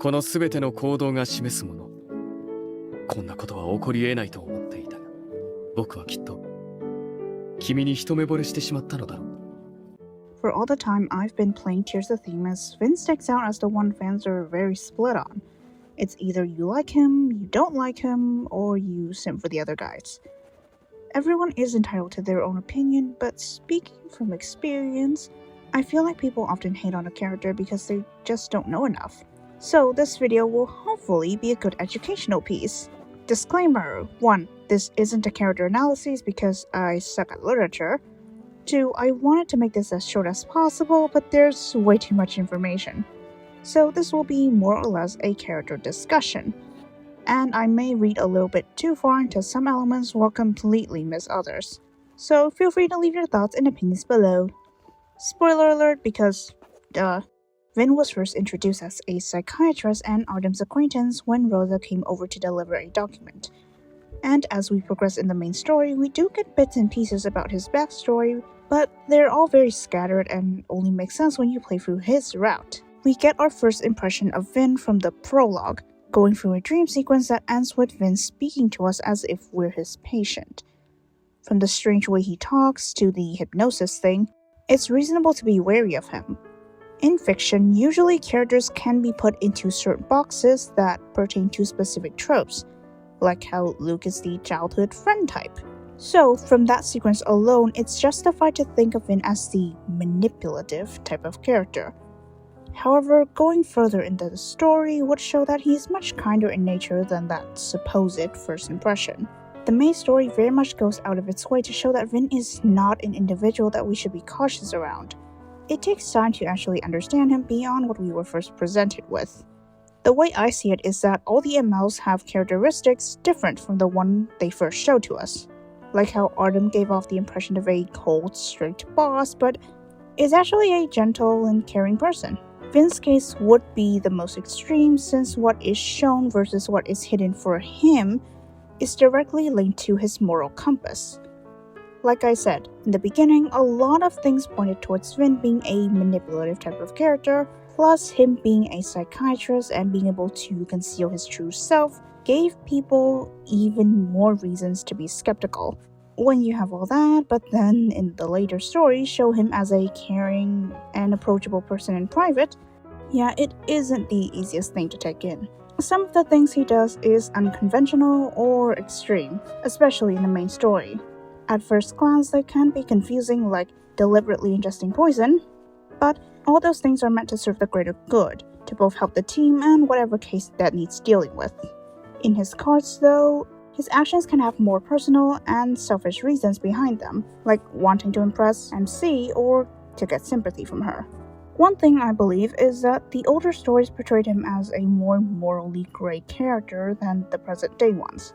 このすべての行動が示すもの。こんなことは起こり得ないと思っていたが、僕はきっと君に一目惚れしてしまったのだろう。For all the time I've been playing Tears of Themis, Vyn sticks out as the one fans are very split on. It's either you like him, you don't like him, or you simp for the other guys. Everyone is entitled to their own opinion, but speaking from experience, I feel like people often hate on a character because they just don't know enough. So this video will hopefully be a good educational piece. Disclaimer: 1. This isn't a character analysis because I suck at literature. 2. I wanted to make this as short as possible, but there's way too much information. So this will be more or less a character discussion. And I may read a little bit too far into some elements while completely miss others. So feel free to leave your thoughts and opinions below. Spoiler alert because, duh. Vyn was first introduced as a psychiatrist and Artem's acquaintance when Rosa came over to deliver a document. And as we progress in the main story, we do get bits and pieces about his backstory, but they're all very scattered and only make sense when you play through his route. We get our first impression of Vyn from the prologue, going through a dream sequence that ends with Vyn speaking to us as if we're his patient. From the strange way he talks to the hypnosis thing, it's reasonable to be wary of him. In fiction, usually characters can be put into certain boxes that pertain to specific tropes, like how Luke is the childhood friend type. So, from that sequence alone, it's justified to think of Vyn as the manipulative type of character. However, going further into the story would show that he's much kinder in nature than that supposed first impression. The main story very much goes out of its way to show that Vyn is not an individual that we should be cautious around. It takes time to actually understand him beyond what we were first presented with. The way I see it is that all the MLs have characteristics different from the one they first showed to us. Like how Artem gave off the impression of a cold, strict boss, but is actually a gentle and caring person. Vyn's case would be the most extreme since what is shown versus what is hidden for him is directly linked to his moral compass. Like I said in the beginning, a lot of things pointed towards Vyn being a manipulative type of character, plus him being a psychiatrist and being able to conceal his true self gave people even more reasons to be skeptical. When you have all that, but then in the later stories show him as a caring and approachable person in private, yeah, it isn't the easiest thing to take in. Some of the things he does is unconventional or extreme, especially in the main story. At first glance, they can be confusing, like deliberately ingesting poison, but all those things are meant to serve the greater good, to both help the team and whatever case that needs dealing with. In his cards, though, his actions can have more personal and selfish reasons behind them, like wanting to impress MC or to get sympathy from her. One thing I believe is that the older stories portrayed him as a more morally gray character than the present-day ones.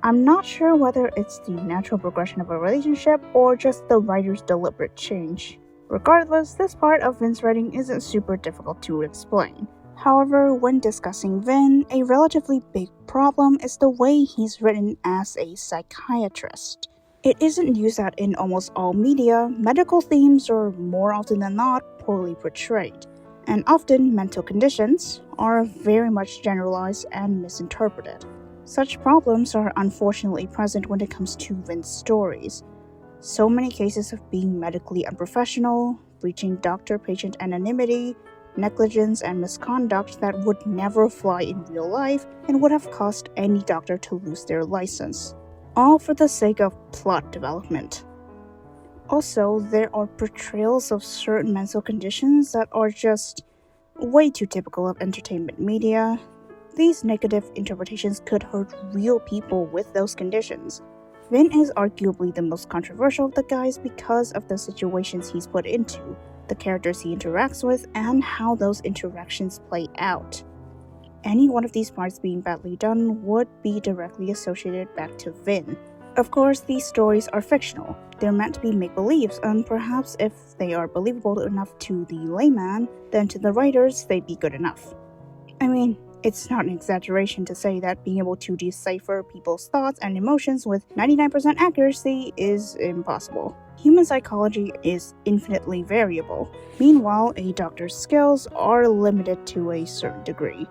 I'm not sure whether it's the natural progression of a relationship or just the writer's deliberate change. Regardless, this part of Vyn's writing isn't super difficult to explain. However, when discussing Vyn, a relatively big problem is the way he's written as a psychiatrist. It isn't used that in almost all media, medical themes are more often than not poorly portrayed, and often mental conditions are very much generalized and misinterpreted. Such problems are unfortunately present when it comes to Vyn's stories. So many cases of being medically unprofessional, breaching doctor-patient anonymity, negligence, and misconduct that would never fly in real life and would have caused any doctor to lose their license. All for the sake of plot development. Also, there are portrayals of certain mental conditions that are just way too typical of entertainment media. These negative interpretations could hurt real people with those conditions. Vyn is arguably the most controversial of the guys because of the situations he's put into, the characters he interacts with, and how those interactions play out. Any one of these parts being badly done would be directly associated back to Vyn. Of course, these stories are fictional. They're meant to be make-believes, and perhaps if they are believable enough to the layman, then to the writers, they'd be good enough. I mean, it's not an exaggeration to say that being able to decipher people's thoughts and emotions with 99% accuracy is impossible. Human psychology is infinitely variable. Meanwhile, a doctor's skills are limited to a certain degree.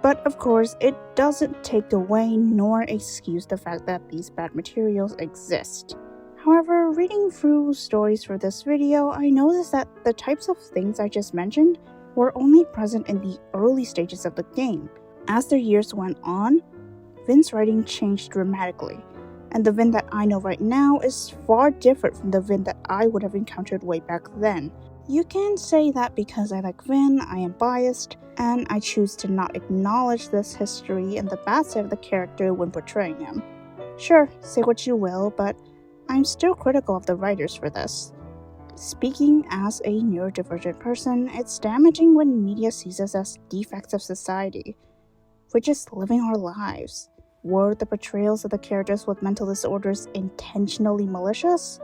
But of course, it doesn't take away nor excuse the fact that these bad materials exist. However, reading through stories for this video, I noticed that the types of things I just mentioned were only present in the early stages of the game. As the years went on, Vyn's writing changed dramatically, and the Vyn that I know right now is far different from the Vyn that I would have encountered way back then. You can say that because I like Vyn, I am biased, and I choose to not acknowledge this history and the bad side of the character when portraying him. Sure, say what you will, but I'm still critical of the writers for this. Speaking as a neurodivergent person, it's damaging when media sees us as defects of society. We're just living our lives. Were the portrayals of the characters with mental disorders intentionally malicious?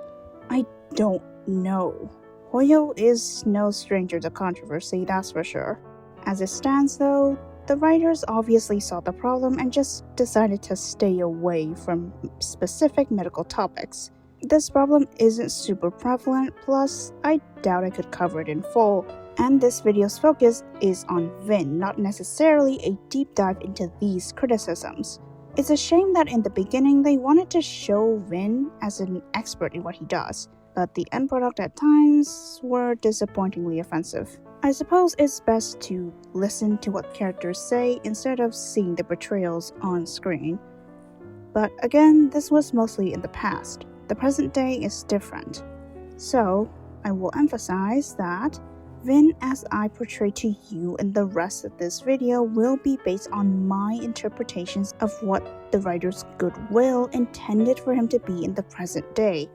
I don't know. Hoyo is no stranger to controversy, that's for sure. As it stands though, the writers obviously saw the problem and just decided to stay away from specific medical topics. This problem isn't super prevalent, plus I doubt I could cover it in full, and this video's focus is on Vyn, not necessarily a deep dive into these criticisms. It's a shame that in the beginning they wanted to show Vyn as an expert in what he does, but the end product at times were disappointingly offensive. I suppose it's best to listen to what characters say instead of seeing the portrayals on screen. But again, this was mostly in the past. The present day is different. So, I will emphasize that Vyn as I portray to you in the rest of this video will be based on my interpretations of what the writer's goodwill intended for him to be in the present day.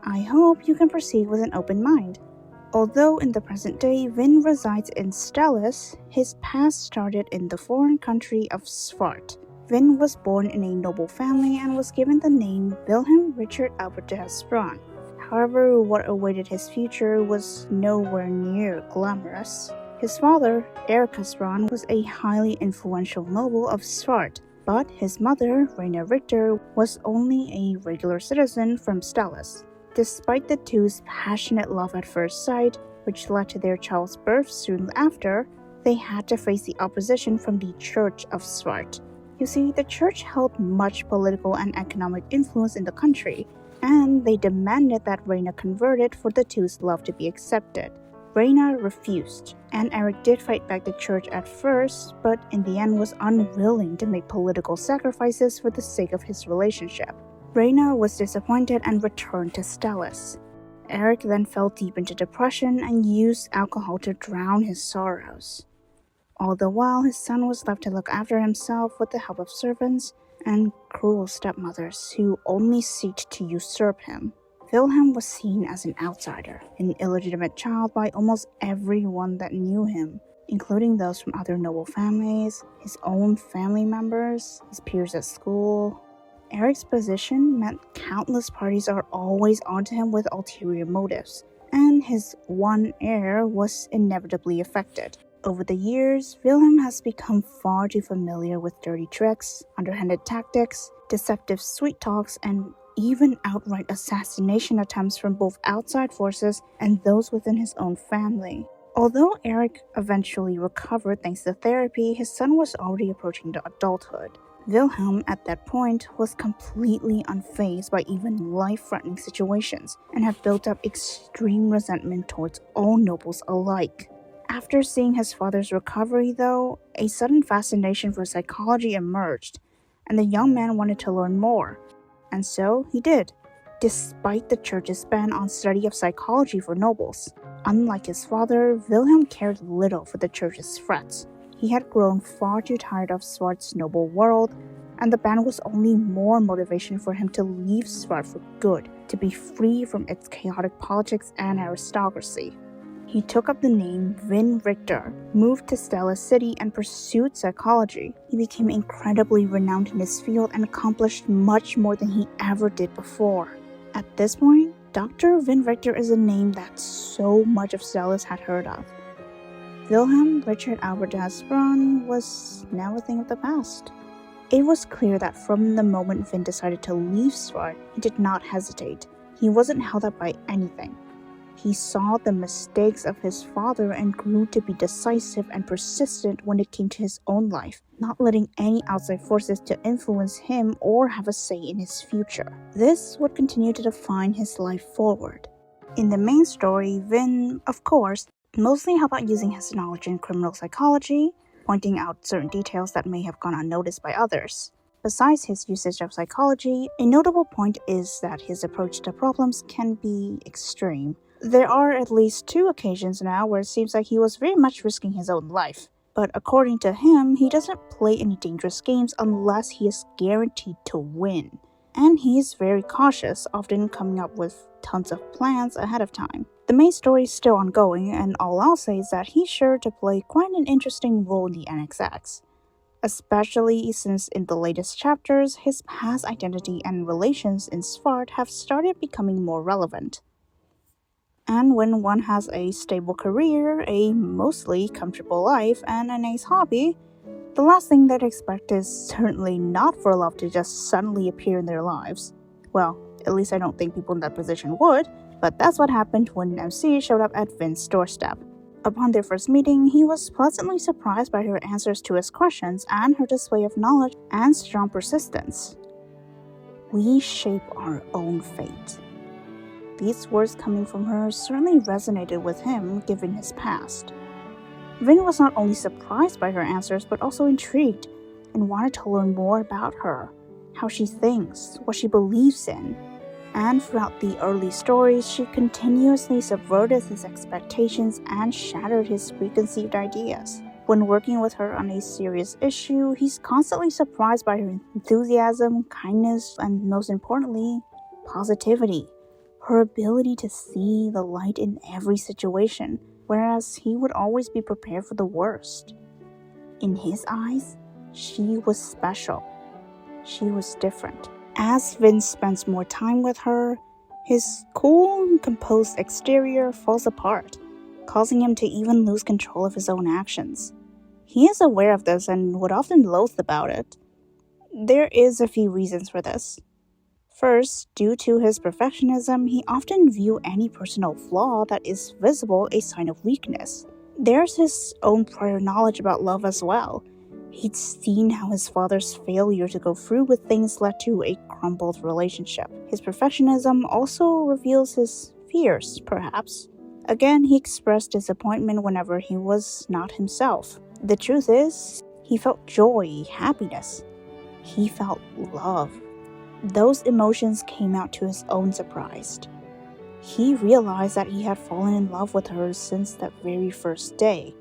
I hope you can proceed with an open mind. Although in the present day Vyn resides in Stelis, his past started in the foreign country of Svart. Vyn was born in a noble family and was given the name Vyn Richter Albert. However, what awaited his future was nowhere near glamorous. His father, Erik Kasran, was a highly influential noble of Svart, but his mother, Vyn Richter, was only a regular citizen from Stelis. Despite the two's passionate love at first sight, which led to their child's birth soon after, they had to face the opposition from the Church of Svart. You see, the church held much political and economic influence in the country, and they demanded that Reyna converted for the two's love to be accepted. Reyna refused, and Erik did fight back the church at first, but in the end was unwilling to make political sacrifices for the sake of his relationship. Reyna was disappointed and returned to Stelis. Erik then fell deep into depression and used alcohol to drown his sorrows. All the while, his son was left to look after himself with the help of servants and cruel stepmothers who only sought to usurp him. Wilhelm was seen as an outsider, an illegitimate child by almost everyone that knew him, including those from other noble families, his own family members, his peers at school. Erik's position meant countless parties are always onto him with ulterior motives, and his one heir was inevitably affected. Over the years, Wilhelm has become far too familiar with dirty tricks, underhanded tactics, deceptive sweet talks, and even outright assassination attempts from both outside forces and those within his own family. Although Erik eventually recovered thanks to therapy, his son was already approaching adulthood. Wilhelm, at that point, was completely unfazed by even life-threatening situations and had built up extreme resentment towards all nobles alike. After seeing his father's recovery, though, a sudden fascination for psychology emerged, and the young man wanted to learn more. And so he did, despite the church's ban on study of psychology for nobles. Unlike his father, Wilhelm cared little for the church's threats. He had grown far too tired of Svart's noble world, and the ban was only more motivation for him to leave Svart for good, to be free from its chaotic politics and aristocracy. He took up the name Vyn Richter, moved to Stelis City, and pursued psychology. He became incredibly renowned in his field and accomplished much more than he ever did before. At this point, Dr. Vyn Richter is a name that so much of Stelis had heard of. Wilhelm Richard Albert Hasbron was now a thing of the past. It was clear that from the moment Vyn decided to leave Svart, he did not hesitate. He wasn't held up by anything. He saw the mistakes of his father and grew to be decisive and persistent when it came to his own life, not letting any outside forces to influence him or have a say in his future. This would continue to define his life forward. In the main story, Vyn, of course, mostly helped out using his knowledge in criminal psychology, pointing out certain details that may have gone unnoticed by others. Besides his usage of psychology, a notable point is that his approach to problems can be extreme. There are at least 2 occasions now where it seems like he was very much risking his own life. But according to him, he doesn't play any dangerous games unless he is guaranteed to win. And he is very cautious, often coming up with tons of plans ahead of time. The main story is still ongoing, and all I'll say is that he's sure to play quite an interesting role in the NXX. Especially since in the latest chapters, his past identity and relations in Svart have started becoming more relevant. And when one has a stable career, a mostly comfortable life, and a nice hobby, the last thing they'd expect is certainly not for love to just suddenly appear in their lives. Well, at least I don't think people in that position would, but that's what happened when MC showed up at Vyn's doorstep. Upon their first meeting, he was pleasantly surprised by her answers to his questions and her display of knowledge and strong persistence. We shape our own fate. These words coming from her certainly resonated with him given his past. Vyn was not only surprised by her answers but also intrigued and wanted to learn more about her, how she thinks, what she believes in. And throughout the early stories, she continuously subverted his expectations and shattered his preconceived ideas. When working with her on a serious issue, he's constantly surprised by her enthusiasm, kindness, and most importantly, positivity. Her ability to see the light in every situation, whereas he would always be prepared for the worst. In his eyes, she was special. She was different. As Vyn spends more time with her, his cool and composed exterior falls apart, causing him to even lose control of his own actions. He is aware of this and would often loathe about it. There is a few reasons for this. First, due to his perfectionism, he often views any personal flaw that is visible a sign of weakness. There's his own prior knowledge about love as well. He'd seen how his father's failure to go through with things led to a crumbled relationship. His perfectionism also reveals his fears, perhaps. Again, he expressed disappointment whenever he was not himself. The truth is, he felt joy, happiness. He felt love. Those emotions came out to his own surprise. He realized that he had fallen in love with her since that very first day,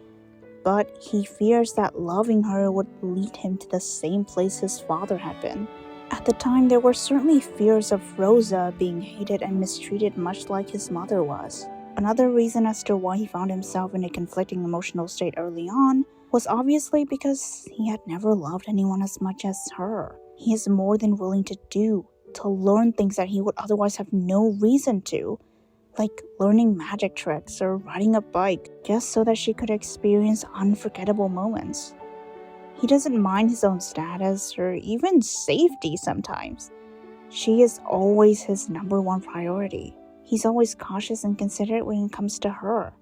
but he fears that loving her would lead him to the same place his father had been. At the time, there were certainly fears of Rosa being hated and mistreated much like his mother was. Another reason as to why he found himself in a conflicting emotional state early on was obviously because he had never loved anyone as much as her. He is more than willing to learn things that he would otherwise have no reason to, like learning magic tricks or riding a bike, just so that she could experience unforgettable moments. He doesn't mind his own status or even safety sometimes. She is always his number one priority. He's always cautious and considerate when it comes to her.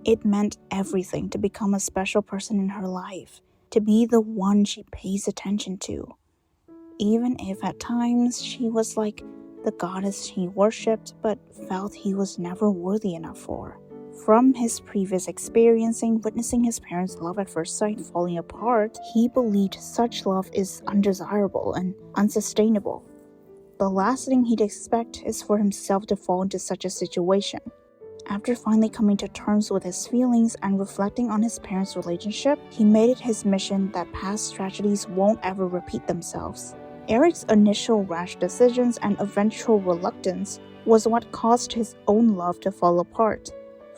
It meant everything to become a special person in her life, to be the one she pays attention to. Even if at times she was like the goddess he worshipped but felt he was never worthy enough for. From his previous experiencing witnessing his parents' love at first sight falling apart, he believed such love is undesirable and unsustainable. The last thing he'd expect is for himself to fall into such a situation. After finally coming to terms with his feelings and reflecting on his parents' relationship, he made it his mission that past tragedies won't ever repeat themselves. Eric's initial rash decisions and eventual reluctance was what caused his own love to fall apart.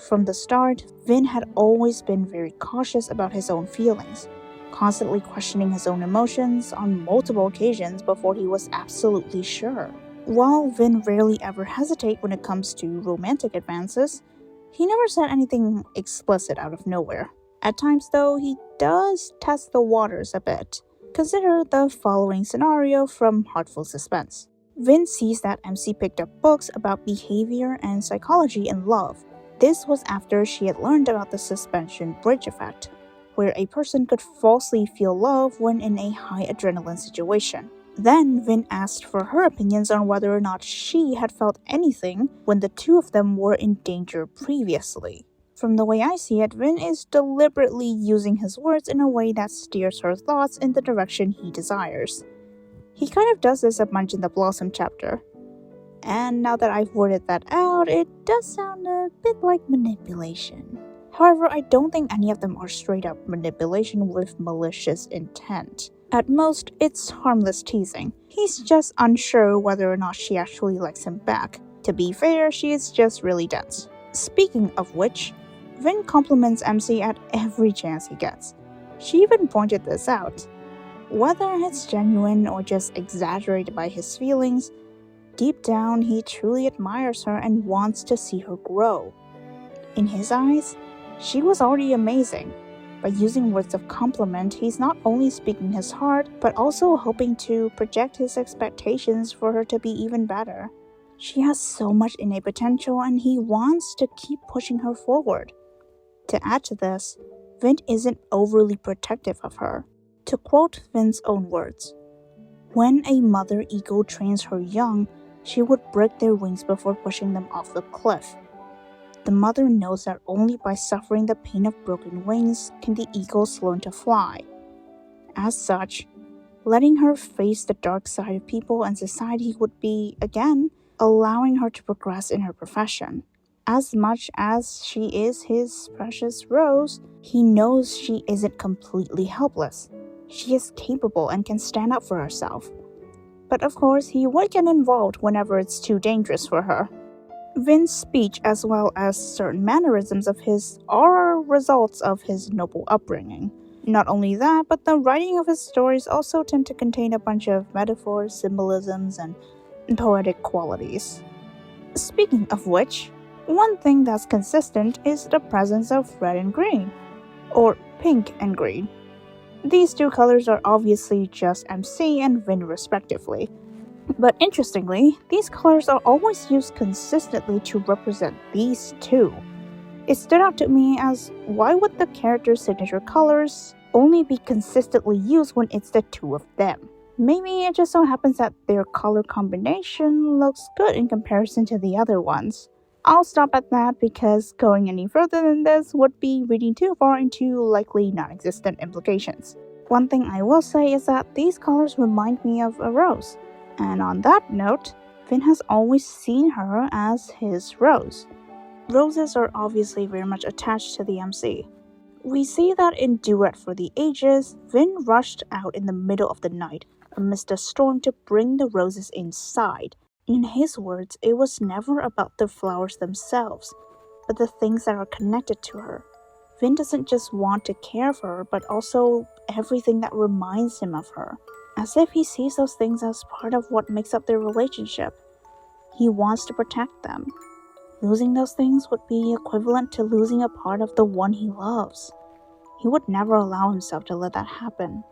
From the start, Vyn had always been very cautious about his own feelings, constantly questioning his own emotions on multiple occasions before he was absolutely sure. While Vyn rarely ever hesitates when it comes to romantic advances, he never said anything explicit out of nowhere. At times though, he does test the waters a bit. Consider the following scenario from Heartful Suspense. Vyn sees that MC picked up books about behavior and psychology in love, This was after she had learned about the suspension bridge effect, where a person could falsely feel love when in a high adrenaline situation. Then Vyn asked for her opinions on whether or not she had felt anything when the two of them were in danger previously. From the way I see it, Vyn is deliberately using his words in a way that steers her thoughts in the direction he desires. He kind of does this a bunch in the Blossom chapter. And now that I've worded that out, it does sound a bit like manipulation. However, I don't think any of them are straight up manipulation with malicious intent. At most, it's harmless teasing. He's just unsure whether or not she actually likes him back. To be fair, she is just really dense. Speaking of which, Vyn compliments MC at every chance he gets. She even pointed this out. Whether it's genuine or just exaggerated by his feelings, deep down he truly admires her and wants to see her grow. In his eyes, she was already amazing. By using words of compliment, he's not only speaking his heart, but also hoping to project his expectations for her to be even better. She has so much innate potential and he wants to keep pushing her forward. To add to this, Vyn isn't overly protective of her. To quote Vyn's own words, "When a mother eagle trains her young, she would break their wings before pushing them off the cliff. The mother knows that only by suffering the pain of broken wings can the eagles learn to fly. As such, letting her face the dark side of people and society would be, again, allowing her to progress in her profession. As much as she is his precious Rose, he knows she isn't completely helpless. She is capable and can stand up for herself. But of course, he would get involved whenever it's too dangerous for her." Vyn's speech, as well as certain mannerisms of his, are results of his noble upbringing. Not only that, but the writing of his stories also tend to contain a bunch of metaphors, symbolisms, and poetic qualities. Speaking of which, one thing that's consistent is the presence of red and green, or pink and green. These two colors are obviously just MC and Vyn respectively. But interestingly, these colors are always used consistently to represent these two. It stood out to me as, why would the character's signature colors only be consistently used when it's the two of them? Maybe it just so happens that their color combination looks good in comparison to the other ones. I'll stop at that because going any further than this would be reading too far into likely non-existent implications. One thing I will say is that these colors remind me of a rose. And on that note, Vyn has always seen her as his Rose. Roses are obviously very much attached to the MC. We see that in Duet for the Ages, Vyn rushed out in the middle of the night amidst a storm to bring the roses inside. In his words, it was never about the flowers themselves, but the things that are connected to her. Vyn doesn't just want to care for her, but also everything that reminds him of her. As if he sees those things as part of what makes up their relationship. He wants to protect them. Losing those things would be equivalent to losing a part of the one he loves. He would never allow himself to let that happen.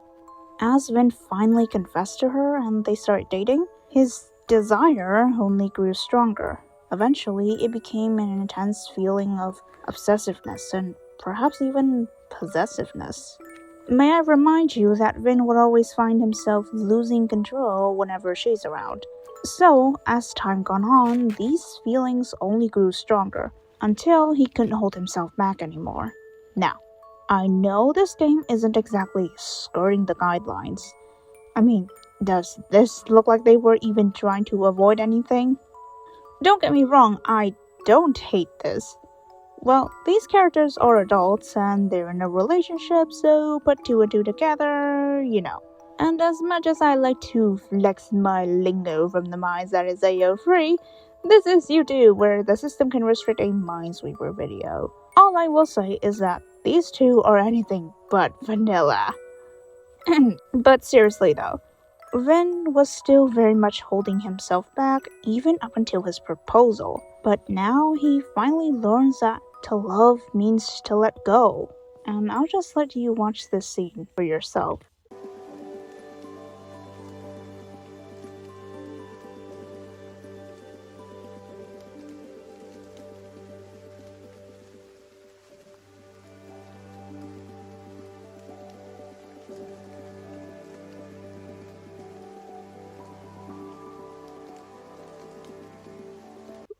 As Vyn finally confessed to her and they started dating, his desire only grew stronger. Eventually, it became an intense feeling of obsessiveness and perhaps even possessiveness. May I remind you that Vyn would always find himself losing control whenever she's around. So, as time gone on, these feelings only grew stronger, until he couldn't hold himself back anymore. Now, I know this game isn't exactly skirting the guidelines. I mean, does this look like they were even trying to avoid anything? Don't get me wrong, I don't hate this. Well, these characters are adults and they're in a relationship, so put two and two together, you know. And as much as I like to flex my lingo from the minds that is AO free, this is YouTube where the system can restrict a Minesweeper video. All I will say is that these two are anything but vanilla. But seriously though, Vyn was still very much holding himself back even up until his proposal. But now he finally learns that to love means to let go. And I'll just let you watch this scene for yourself.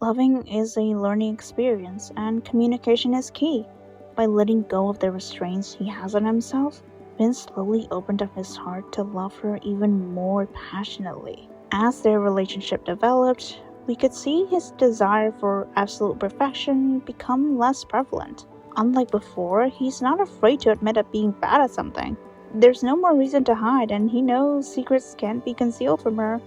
Loving is a learning experience, and communication is key. By letting go of the restraints he has on himself, Vyn slowly opened up his heart to love her even more passionately. As their relationship developed, we could see his desire for absolute perfection become less prevalent. Unlike before, he's not afraid to admit at being bad at something. There's no more reason to hide, and he knows secrets can't be concealed from her.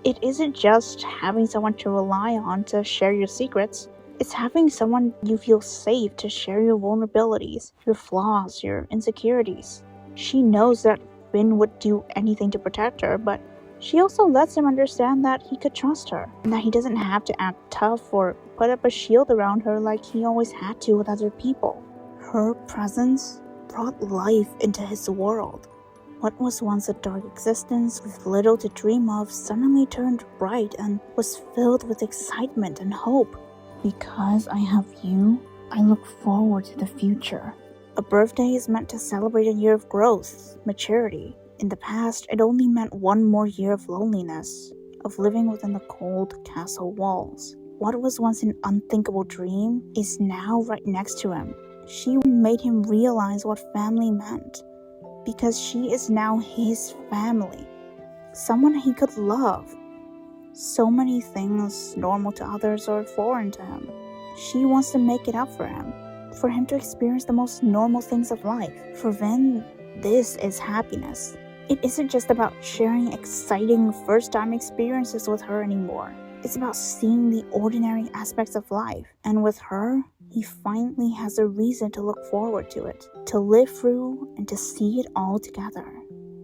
It isn't just having someone to rely on to share your secrets. It's having someone you feel safe to share your vulnerabilities, your flaws, your insecurities. She knows that Vyn would do anything to protect her, but she also lets him understand that he could trust her, and that he doesn't have to act tough or put up a shield around her like he always had to with other people. Her presence brought life into his world. What was once a dark existence with little to dream of suddenly turned bright and was filled with excitement and hope. Because I have you, I look forward to the future. A birthday is meant to celebrate a year of growth, maturity. In the past, it only meant one more year of loneliness, of living within the cold castle walls. What was once an unthinkable dream is now right next to him. She made him realize what family meant, because she is now his family, someone he could love. So many things normal to others are foreign to him. She wants to make it up for him to experience the most normal things of life. For Vyn, this is happiness. It isn't just about sharing exciting first-time experiences with her anymore. It's about seeing the ordinary aspects of life, and with her, he finally has a reason to look forward to it, to live through and to see it all together.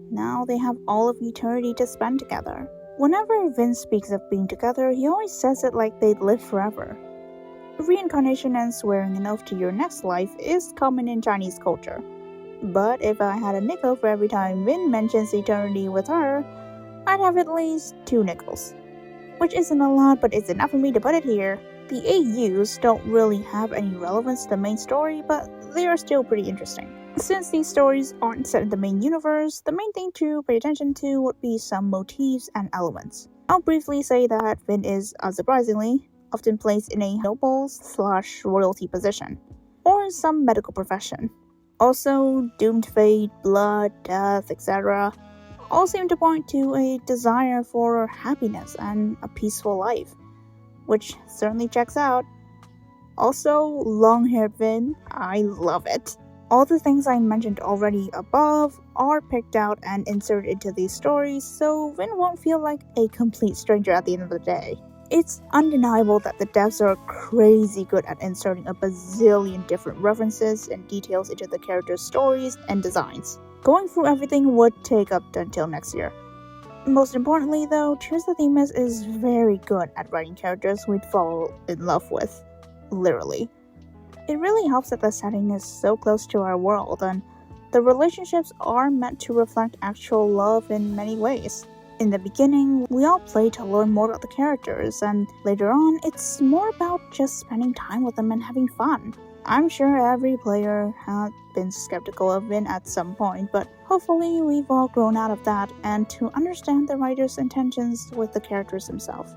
Now they have all of eternity to spend together. Whenever Vyn speaks of being together, he always says it like they'd live forever. Reincarnation and swearing an oath to your next life is common in Chinese culture. But if I had a nickel for every time Vyn mentions eternity with her, I'd have at least 2 nickels. Which isn't a lot, but it's enough for me to put it here. The AUs don't really have any relevance to the main story, but they are still pretty interesting. Since these stories aren't set in the main universe, the main thing to pay attention to would be some motifs and elements. I'll briefly say that Vyn is, unsurprisingly, often placed in a noble/royalty position, or some medical profession. Also, doomed fate, blood, death, etc. all seem to point to a desire for happiness and a peaceful life, which certainly checks out. Also, long-haired Vyn, I love it. All the things I mentioned already above are picked out and inserted into these stories, so Vyn won't feel like a complete stranger at the end of the day. It's undeniable that the devs are crazy good at inserting a bazillion different references and details into the characters' stories and designs. Going through everything would take up until next year. Most importantly though, Tears the Themis is very good at writing characters we'd fall in love with. Literally. It really helps that the setting is so close to our world, and the relationships are meant to reflect actual love in many ways. In the beginning, we all play to learn more about the characters, and later on, it's more about just spending time with them and having fun. I'm sure every player had been skeptical of Vyn at some point, but hopefully we've all grown out of that and to understand the writer's intentions with the characters themselves.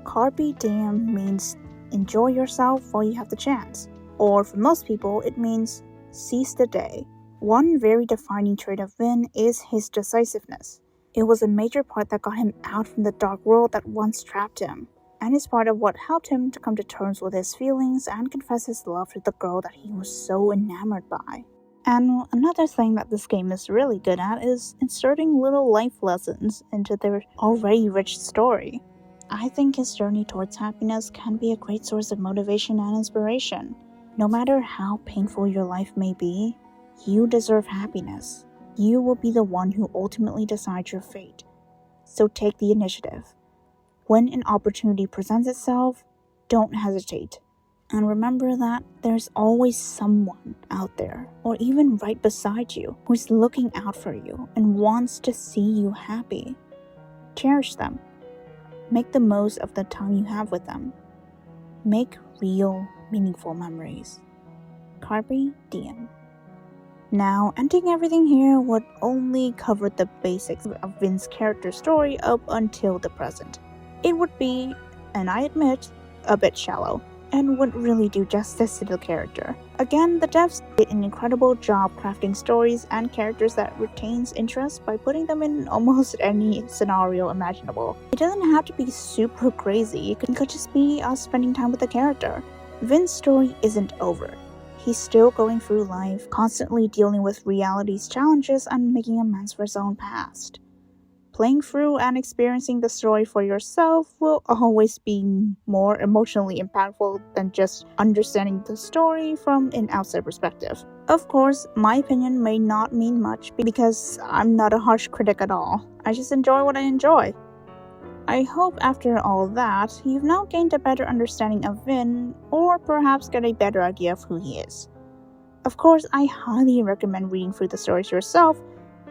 Carpe diem means enjoy yourself while you have the chance. Or for most people, it means seize the day. One very defining trait of Vyn is his decisiveness. It was a major part that got him out from the dark world that once trapped him, and is part of what helped him to come to terms with his feelings and confess his love to the girl that he was so enamored by. And another thing that this game is really good at is inserting little life lessons into their already rich story. I think his journey towards happiness can be a great source of motivation and inspiration. No matter how painful your life may be, you deserve happiness. You will be the one who ultimately decides your fate. So take the initiative. When an opportunity presents itself, don't hesitate. And remember that there's always someone out there, or even right beside you, who's looking out for you and wants to see you happy. Cherish them. Make the most of the time you have with them. Make real, meaningful memories. Carpe diem. Now, ending everything here would only cover the basics of Vyn's character story up until the present. It would be, and I admit, a bit shallow and wouldn't really do justice to the character. Again, the devs did an incredible job crafting stories and characters that retains interest by putting them in almost any scenario imaginable. It doesn't have to be super crazy, it could just be us spending time with the character. Vyn's story isn't over. He's still going through life, constantly dealing with reality's challenges and making amends for his own past. Playing through and experiencing the story for yourself will always be more emotionally impactful than just understanding the story from an outside perspective. Of course, my opinion may not mean much because I'm not a harsh critic at all. I just enjoy what I enjoy. I hope after all that, you've now gained a better understanding of Vyn, or perhaps get a better idea of who he is. Of course, I highly recommend reading through the stories yourself,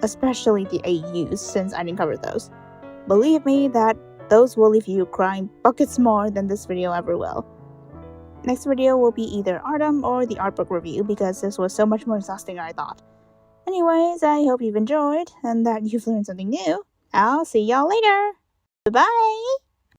especially the AUs, since I didn't cover those. Believe me that those will leave you crying buckets more than this video ever will. Next video will be either Artem or the art book review because this was so much more exhausting than I thought. Anyways, I hope you've enjoyed and that you've learned something new. I'll see y'all later! Bye-bye!